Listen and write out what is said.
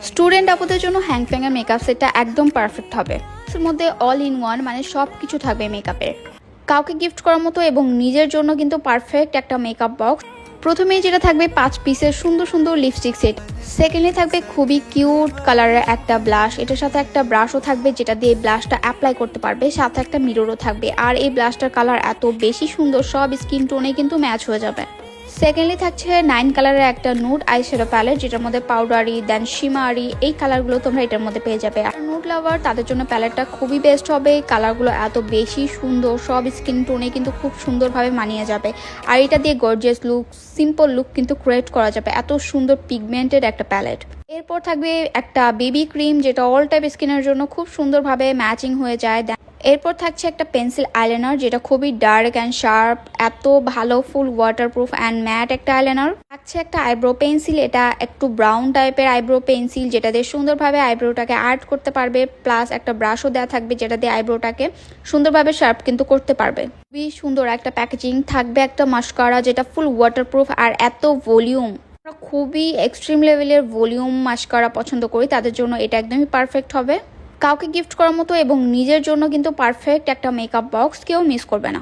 Student আপুদের জন্য হ্যাংফ্যাংয়ের makeup সেটটা একদম পারফেক্ট হবে। এর মধ্যে অল ইন ওয়ান মানে সব কিছু থাকবে মেকআপের, কাউকে গিফট করার মতো এবং নিজের জন্য কিন্তু পারফেক্ট একটা মেকআপ বক্স। প্রথমেই যেটা থাকবে 5 পিসের সুন্দর সুন্দর লিপস্টিক সেট। সেকেন্ডলি থাকবে খুবই কিউট কালারের একটা ব্লাশ, এটার সাথে একটা ব্রাশও থাকবে যেটা দিয়ে ব্লাশটা অ্যাপ্লাই করতে পারবে, সাথে একটা মিররও থাকবে। আর এই ব্লাশটার কালার এত বেশি সুন্দর, সব স্কিন টোনে কিন্তু ম্যাচ হয়ে যাবে। সেকেন্ডলি থাকছে 9 কালারের একটা নুড আইশ্যাডো প্যালেট, যেটার মধ্যে পাউডারি দেন শিমারি এই কালারগুলো তোমরা এটার মধ্যে পেয়ে যাবে। আর নুড লাভার তাদের জন্য প্যালেটটা খুবই বেস্ট হবে, কালারগুলো এত বেশি সুন্দর, সব স্কিন টোনে কিন্তু খুব সুন্দরভাবে মানিয়ে যাবে। আর এটা দিয়ে গর্জিয়াস লুক, সিম্পল লুক কিন্তু ক্রিয়েট করা যাবে, এত সুন্দর পিগমেন্টেড একটা প্যালেট। এরপর থাকবে একটা বেবি ক্রিম, যেটা অল টাইপ স্কিনের জন্য খুব সুন্দরভাবে ম্যাচিং হয়ে যায়। এরপর থাকছে একটা পেন্সিল আইলাইনার, যেটা খুবই ডার্ক অ্যান্ড শার্প, এত ভালো ফুল ওয়াটারপ্রুফ অ্যান্ড ম্যাট একটা আইলাইনার। থাকছে একটা আইব্রো পেন্সিল, এটা একটু ব্রাউন টাইপের আইব্রো পেন্সিল, যেটা দিয়ে সুন্দরভাবে আইব্রোটাকে আর্ট করতে পারবে। প্লাস একটা ব্রাশও দেওয়া থাকবে যেটা দিয়ে আইব্রোটাকে সুন্দরভাবে শার্প কিন্তু করতে পারবে। খুবই সুন্দর একটা প্যাকেজিং। থাকবে একটা মাস্কারা, যেটা ফুল ওয়াটারপ্রুফ আর এত ভলিউম। আমরা খুবই এক্সট্রিম লেভেলের ভলিউম মাস্কারা পছন্দ করি, তাদের জন্য এটা একদমই পারফেক্ট হবে। কাউকে গিফট করার মতো এবং নিজের জন্য কিন্তু পারফেক্ট একটা মেকআপ বক্স, কেউ মিস করবে না।